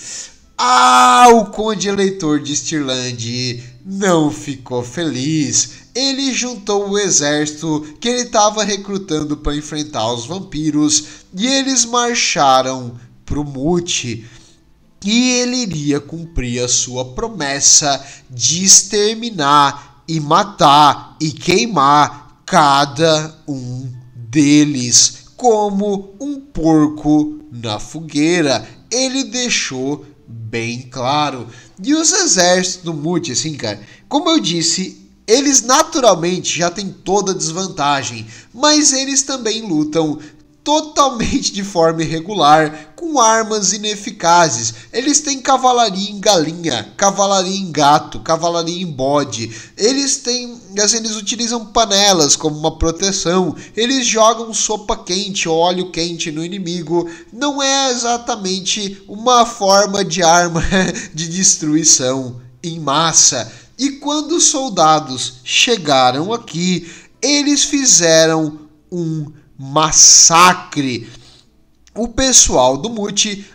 O conde eleitor de Stirland não ficou feliz. Ele juntou o exército que ele estava recrutando para enfrentar os vampiros e eles marcharam para o Muti. E ele iria cumprir a sua promessa de exterminar e matar e queimar cada um deles como um porco na fogueira. Ele deixou bem claro. E os exércitos do Muti, assim, cara, como eu disse, eles naturalmente já têm toda a desvantagem, mas eles também lutam totalmente de forma irregular, com armas ineficazes. Eles têm cavalaria em galinha, cavalaria em gato, cavalaria em bode. Eles utilizam panelas como uma proteção. Eles jogam sopa quente ou óleo quente no inimigo. Não é exatamente uma forma de arma de destruição em massa. E quando os soldados chegaram aqui, eles fizeram um massacre. O pessoal do Mute,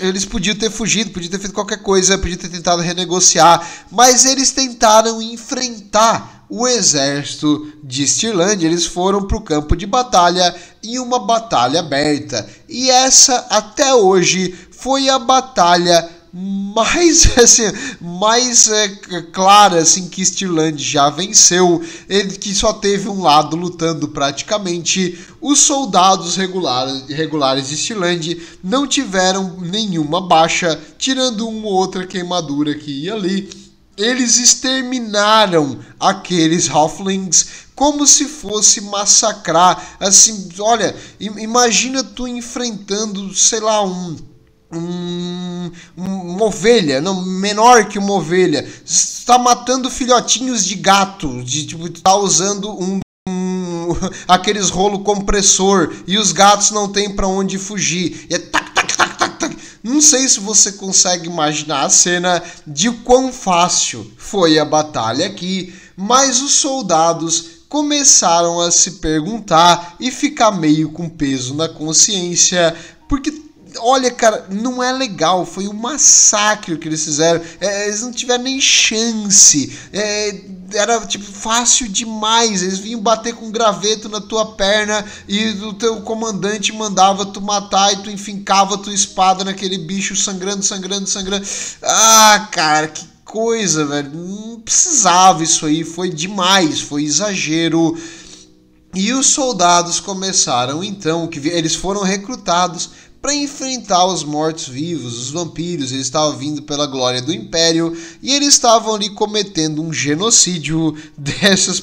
eles podiam ter fugido, podiam ter feito qualquer coisa, podiam ter tentado renegociar, mas eles tentaram enfrentar o exército de Estirlândia. Eles foram para o campo de batalha em uma batalha aberta. E essa, até hoje, foi a batalha mais clara assim, que Estirlândia já venceu, que só teve um lado lutando praticamente. Os soldados regulares de Estirlândia não tiveram nenhuma baixa, tirando uma ou outra queimadura aqui e ali. Eles exterminaram aqueles Halflings como se fosse massacrar. Assim, olha, imagina tu enfrentando, sei lá, uma ovelha, não, menor que uma ovelha, está matando filhotinhos de gato, tá usando aqueles rolo compressor e os gatos não tem para onde fugir. E é tac, tac, tac, tac, tac. Não sei se você consegue imaginar a cena de quão fácil foi a batalha aqui, mas os soldados começaram a se perguntar e ficar meio com peso na consciência, porque olha, cara, não é legal. Foi um massacre que eles fizeram. Eles não tiveram nem chance. Era tipo fácil demais. Eles vinham bater com um graveto na tua perna e o teu comandante mandava tu matar e tu enfincava tua espada naquele bicho sangrando. Ah, cara, que coisa, velho. Não precisava isso aí. Foi demais. Foi exagero. E os soldados começaram então, eles foram recrutados para enfrentar os mortos-vivos, os vampiros. Eles estavam vindo pela glória do Império e eles estavam ali cometendo um genocídio dessas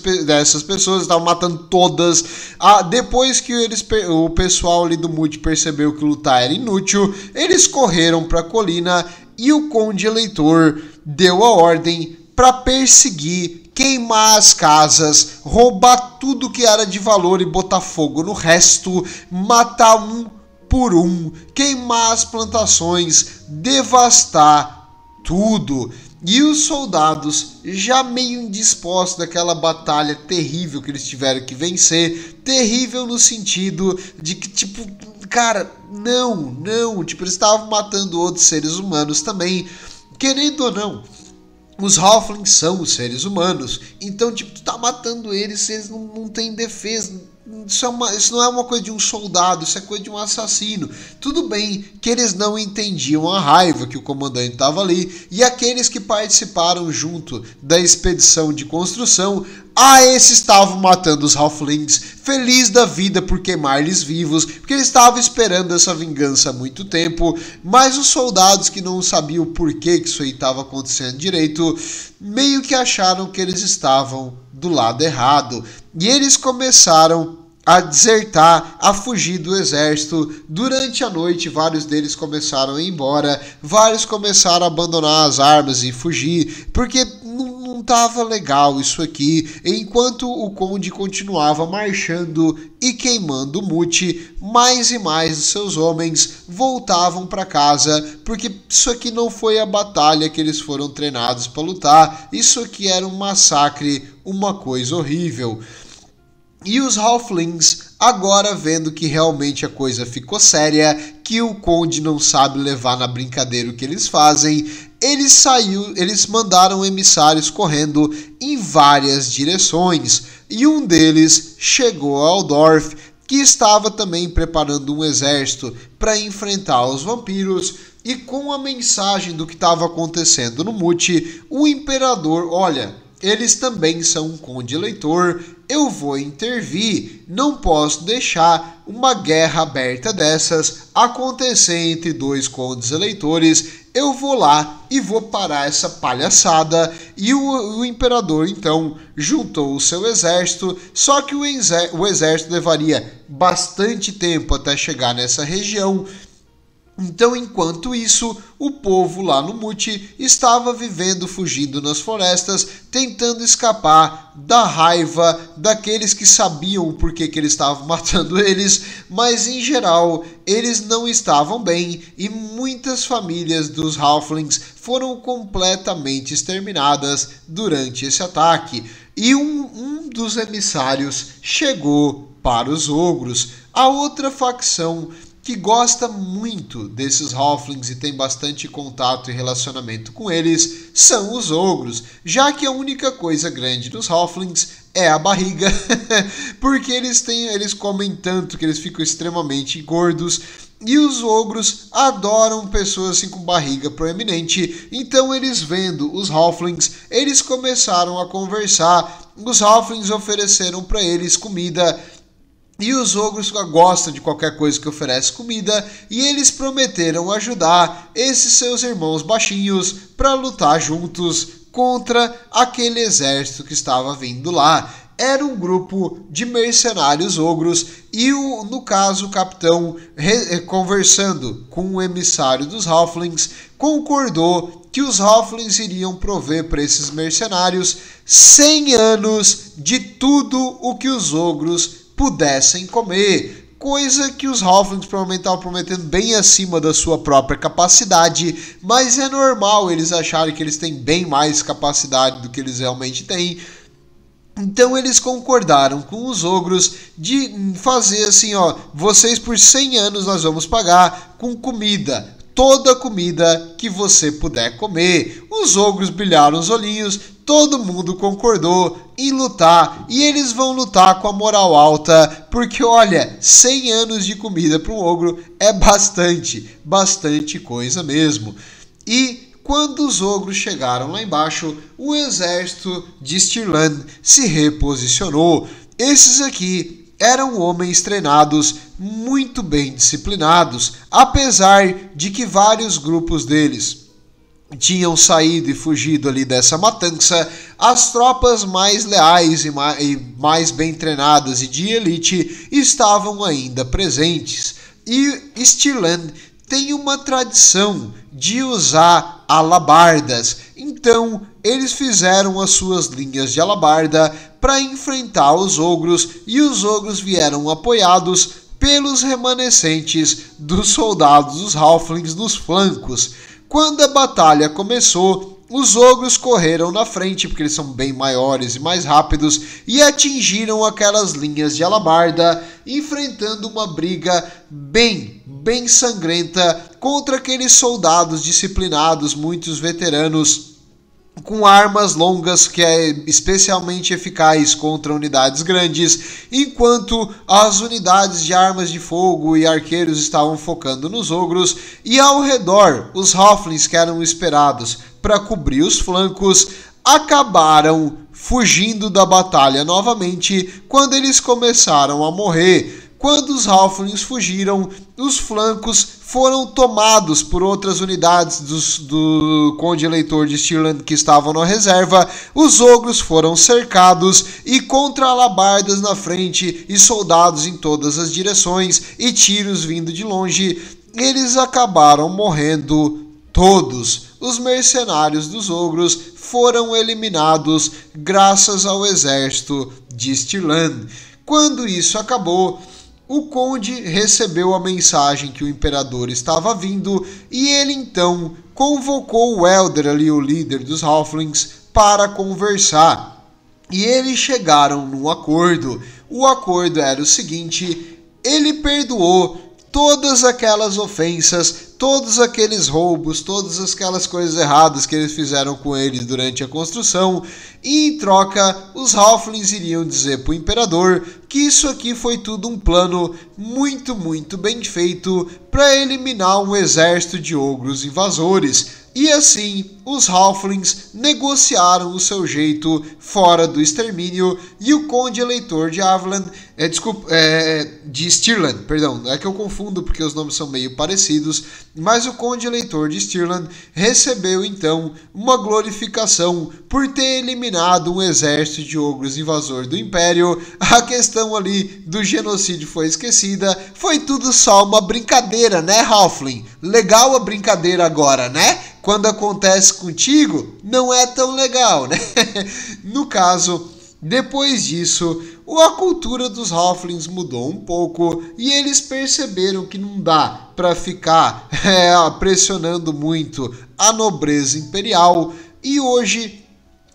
pessoas, estavam matando todas. Depois que o pessoal ali do Mute percebeu que lutar era inútil, eles correram para a colina e o Conde Eleitor deu a ordem para perseguir, queimar as casas, roubar tudo que era de valor e botar fogo no resto, matar um por um, queimar as plantações, devastar tudo. E os soldados, já meio indispostos daquela batalha terrível que eles tiveram que vencer, terrível no sentido de que, tipo, cara, não, tipo, eles estavam matando outros seres humanos também, querendo ou não. Os Halflings são os seres humanos, então, tipo, tu tá matando eles, eles não têm defesa. Isso não é uma coisa de um soldado, isso é coisa de um assassino. Tudo bem que eles não entendiam a raiva que o comandante estava ali, e aqueles que participaram junto da expedição de construção, esses estavam matando os Halflings, feliz da vida por queimar eles vivos, porque eles estavam esperando essa vingança há muito tempo. Mas os soldados que não sabiam o porquê que isso aí estava acontecendo direito, meio que acharam que eles estavam do lado errado, e eles começaram a desertar, a fugir do exército. Durante a noite, vários deles começaram a ir embora, vários começaram a abandonar as armas e fugir, porque não estava legal isso aqui. Enquanto o Conde continuava marchando e queimando o Mute, mais e mais dos seus homens voltavam para casa, porque isso aqui não foi a batalha que eles foram treinados para lutar. Isso aqui era um massacre, uma coisa horrível. E os Halflings, agora vendo que realmente a coisa ficou séria, que o Conde não sabe levar na brincadeira o que eles fazem, eles mandaram emissários correndo em várias direções. E um deles chegou a Aldorf, que estava também preparando um exército para enfrentar os vampiros. E com a mensagem do que estava acontecendo no Mute, o imperador, olha, eles também são um Conde Eleitor, eu vou intervir, não posso deixar uma guerra aberta dessas acontecer entre dois condes eleitores, eu vou lá e vou parar essa palhaçada. E o imperador então juntou o seu exército, só que o exército levaria bastante tempo até chegar nessa região. Então, enquanto isso, o povo lá no Muti estava vivendo, fugindo nas florestas, tentando escapar da raiva daqueles que sabiam o porquê que eles estavam matando eles, mas em geral eles não estavam bem e muitas famílias dos Halflings foram completamente exterminadas durante esse ataque. E um dos emissários chegou para os ogros. A outra facção que gosta muito desses Halflings e tem bastante contato e relacionamento com eles são os ogros, já que a única coisa grande dos Halflings é a barriga, porque eles comem tanto que eles ficam extremamente gordos. E os ogros adoram pessoas assim com barriga proeminente. Então eles vendo os Halflings, eles começaram a conversar. Os Halflings ofereceram para eles comida. E os ogros gostam de qualquer coisa que oferece comida, e eles prometeram ajudar esses seus irmãos baixinhos para lutar juntos contra aquele exército que estava vindo lá. Era um grupo de mercenários ogros e, no caso, o capitão, conversando com o emissário dos Halflings, concordou que os Halflings iriam prover para esses mercenários 100 anos de tudo o que os ogros pudessem comer, coisa que os Halflings provavelmente estavam prometendo bem acima da sua própria capacidade, mas é normal eles acharem que eles têm bem mais capacidade do que eles realmente têm. Então eles concordaram com os ogros de fazer assim, ó, vocês por 100 anos nós vamos pagar com comida, toda a comida que você puder comer. Os ogros brilharam os olhinhos, todo mundo concordou em lutar, e eles vão lutar com a moral alta, porque olha, 100 anos de comida para um ogro é bastante coisa mesmo. E quando os ogros chegaram lá embaixo, o exército de Stirland se reposicionou. Esses aqui eram homens treinados, muito bem disciplinados, apesar de que vários grupos deles tinham saído e fugido ali dessa matança. As tropas mais leais e mais bem treinadas e de elite estavam ainda presentes. E Stirland tem uma tradição de usar alabardas, então eles fizeram as suas linhas de alabarda para enfrentar os ogros, e os ogros vieram apoiados pelos remanescentes dos soldados dos Halflings nos flancos. Quando a batalha começou, os ogros correram na frente, porque eles são bem maiores e mais rápidos, e atingiram aquelas linhas de alabarda, enfrentando uma briga bem sangrenta contra aqueles soldados disciplinados, muitos veteranos, com armas longas, que é especialmente eficaz contra unidades grandes, enquanto as unidades de armas de fogo e arqueiros estavam focando nos ogros, e ao redor os Halflings, que eram esperados para cobrir os flancos, acabaram fugindo da batalha novamente quando eles começaram a morrer. Quando os Halflings fugiram, os flancos foram tomados por outras unidades do Conde Eleitor de Stirland que estavam na reserva. Os ogros foram cercados e contra alabardas na frente e soldados em todas as direções e tiros vindo de longe, eles acabaram morrendo todos. Os mercenários dos ogros foram eliminados graças ao exército de Stirland. Quando isso acabou, o conde recebeu a mensagem que o imperador estava vindo, e ele então convocou o Elder ali, o líder dos Halflings, para conversar. E eles chegaram num acordo. O acordo era o seguinte: ele perdoou todas aquelas ofensas, todos aqueles roubos, todas aquelas coisas erradas que eles fizeram com eles durante a construção, e em troca os Halflings iriam dizer para o imperador que isso aqui foi tudo um plano muito bem feito para eliminar um exército de ogros invasores. E assim, os Halflings negociaram o seu jeito fora do extermínio e o Conde Eleitor de Averland, de Stirland, perdão, é que eu confundo porque os nomes são meio parecidos, mas o Conde Eleitor de Stirland recebeu então uma glorificação por ter eliminado um exército de ogros invasor do Império. A questão ali do genocídio foi esquecida, foi tudo só uma brincadeira, né, Halfling? Legal a brincadeira agora, né? Quando acontece contigo, não é tão legal, né? No caso, depois disso, a cultura dos Halflings mudou um pouco e eles perceberam que não dá para ficar pressionando muito a nobreza imperial, e hoje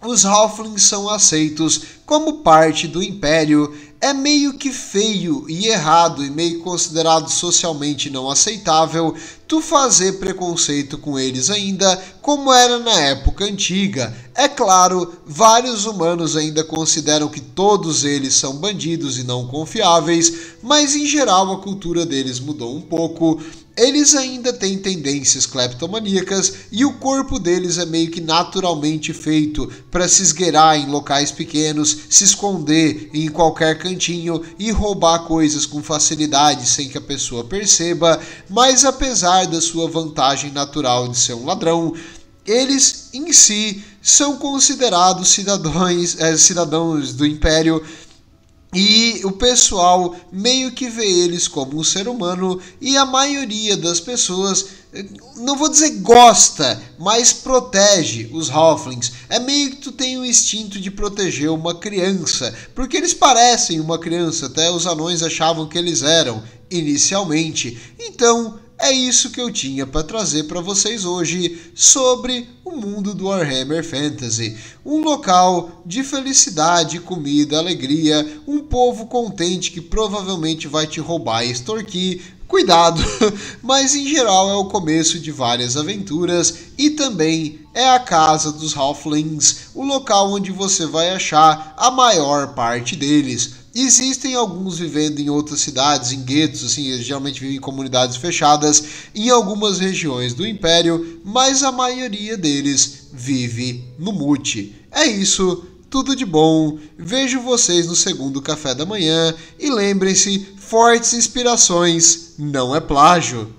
os Halflings são aceitos como parte do Império. É meio que feio e errado e meio considerado socialmente não aceitável tu fazer preconceito com eles ainda, como era na época antiga. É claro, vários humanos ainda consideram que todos eles são bandidos e não confiáveis, mas em geral a cultura deles mudou um pouco. Eles ainda têm tendências cleptomaníacas e o corpo deles é meio que naturalmente feito para se esgueirar em locais pequenos, se esconder em qualquer cantinho e roubar coisas com facilidade sem que a pessoa perceba. Mas apesar da sua vantagem natural de ser um ladrão, eles em si são considerados cidadãos do Império. E o pessoal meio que vê eles como um ser humano, e a maioria das pessoas, não vou dizer gosta, mas protege os Halflings. É meio que tu tem o instinto de proteger uma criança, porque eles parecem uma criança, até os anões achavam que eles eram inicialmente. Então é isso que eu tinha para trazer para vocês hoje sobre o mundo do Warhammer Fantasy. Um local de felicidade, comida, alegria, um povo contente que provavelmente vai te roubar e extorquir. Cuidado, mas em geral é o começo de várias aventuras e também é a casa dos Halflings, o local onde você vai achar a maior parte deles. Existem alguns vivendo em outras cidades, em guetos, assim, eles geralmente vivem em comunidades fechadas em algumas regiões do Império, mas a maioria deles vive no Mute. É isso, tudo de bom, vejo vocês no segundo café da manhã e lembrem-se, fortes inspirações não é plágio.